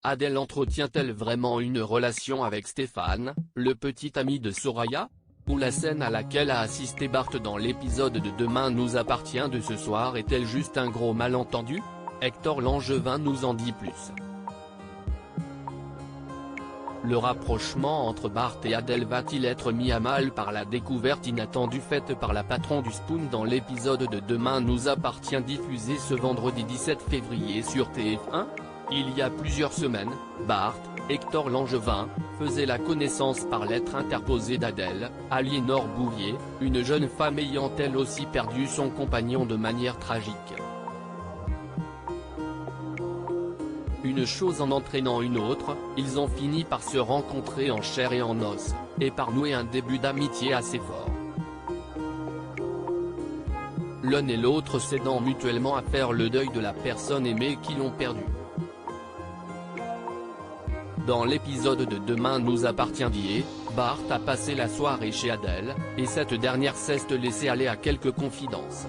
Adèle entretient-elle vraiment une relation avec Stéphane, le petit ami de Soraya? Ou la scène à laquelle a assisté Bart dans l'épisode de Demain nous appartient de ce soir est-elle juste un gros malentendu? Hector Langevin nous en dit plus. Le rapprochement entre Bart et Adèle va-t-il être mis à mal par la découverte inattendue faite par la patron du Spoon dans l'épisode de Demain nous appartient diffusé ce vendredi 17 février sur TF1? Il y a plusieurs semaines, Bart, Hector Langevin, faisait la connaissance par lettre interposée d'Adèle, Aliénor Bouvier, une jeune femme ayant elle aussi perdu son compagnon de manière tragique. Une chose en entraînant une autre, ils ont fini par se rencontrer en chair et en os, et par nouer un début d'amitié assez fort. L'un et l'autre s'aidant mutuellement à faire le deuil de la personne aimée qu'ils ont perdue. Dans l'épisode de Demain nous appartient d'hier, Bart a passé la soirée chez Adèle, et cette dernière s'est laissée aller à quelques confidences.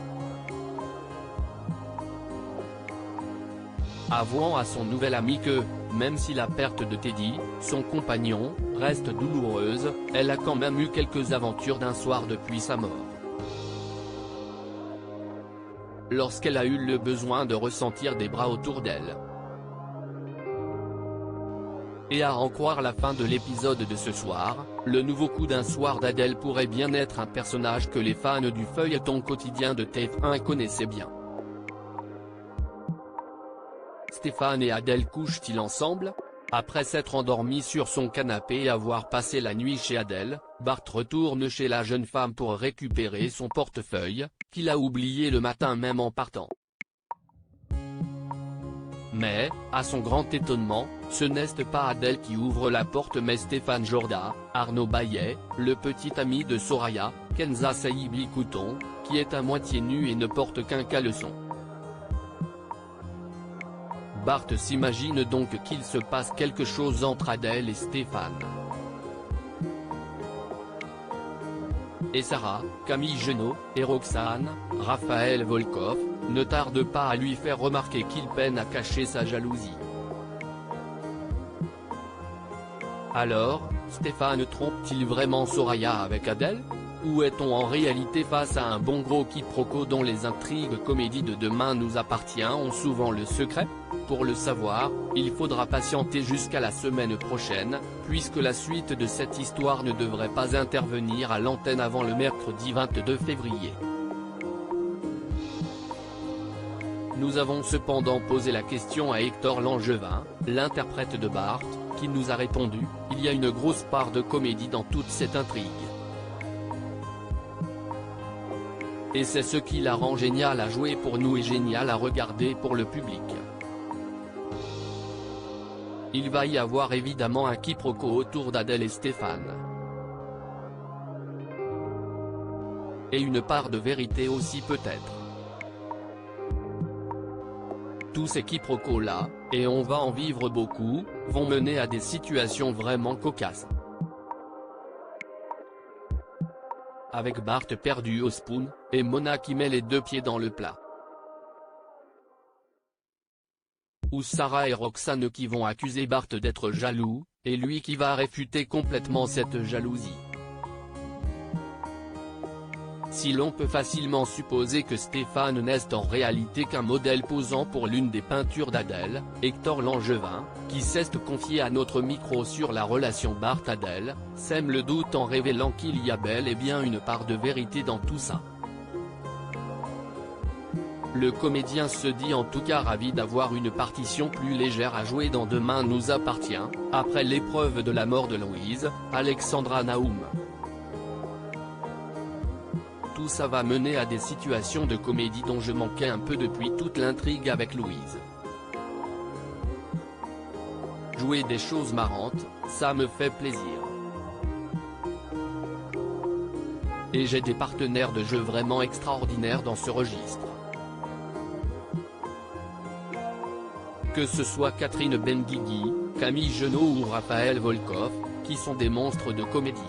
Avouant à son nouvel ami que, même si la perte de Teddy, son compagnon, reste douloureuse, elle a quand même eu quelques aventures d'un soir depuis sa mort. Lorsqu'elle a eu le besoin de ressentir des bras autour d'elle. Et à en croire la fin de l'épisode de ce soir, le nouveau coup d'un soir d'Adèle pourrait bien être un personnage que les fans du feuilleton quotidien de TF1 connaissaient bien. Stéphane et Adèle couchent-ils ensemble? Après s'être endormi sur son canapé et avoir passé la nuit chez Adèle, Bart retourne chez la jeune femme pour récupérer son portefeuille, qu'il a oublié le matin même en partant. Mais, à son grand étonnement, ce n'est pas Adèle qui ouvre la porte mais Stéphane Jorda, Arnaud Baillet, le petit ami de Soraya, Kenza Saïbli Couton, qui est à moitié nu et ne porte qu'un caleçon. Bart s'imagine donc qu'il se passe quelque chose entre Adèle et Stéphane. Et Sarah, Camille Genot, et Roxane, Raphaël Volkov, ne tardent pas à lui faire remarquer qu'il peine à cacher sa jalousie. Alors, Stéphane trompe-t-il vraiment Soraya avec Adèle? Ou est-on en réalité face à un bon gros quiproquo dont les intrigues comédies de Demain nous appartient ont souvent le secret? Pour le savoir, il faudra patienter jusqu'à la semaine prochaine, puisque la suite de cette histoire ne devrait pas intervenir à l'antenne avant le mercredi 22 février. Nous avons cependant posé la question à Hector Langevin, l'interprète de Bart, qui nous a répondu: il y a une grosse part de comédie dans toute cette intrigue. Et c'est ce qui la rend géniale à jouer pour nous et géniale à regarder pour le public. Il va y avoir évidemment un quiproquo autour d'Adèle et Stéphane. Et une part de vérité aussi peut-être. Tous ces quiproquos-là, et on va en vivre beaucoup, vont mener à des situations vraiment cocasses. Avec Bart perdu au Spoon, et Mona qui met les deux pieds dans le plat. Ou Sarah et Roxane qui vont accuser Bart d'être jaloux, et lui qui va réfuter complètement cette jalousie. Si l'on peut facilement supposer que Stéphane n'est en réalité qu'un modèle posant pour l'une des peintures d'Adèle, Hector Langevin, qui s'est confié à notre micro sur la relation Bart-Adèle, sème le doute en révélant qu'il y a bel et bien une part de vérité dans tout ça. Le comédien se dit en tout cas ravi d'avoir une partition plus légère à jouer dans Demain nous appartient, après l'épreuve de la mort de Louise, Alexandra Naoum. Tout ça va mener à des situations de comédie dont je manquais un peu depuis toute l'intrigue avec Louise. Jouer des choses marrantes, ça me fait plaisir. Et j'ai des partenaires de jeu vraiment extraordinaires dans ce registre. Que ce soit Catherine Benguigui, Camille Genot ou Raphaël Volkov, qui sont des monstres de comédie.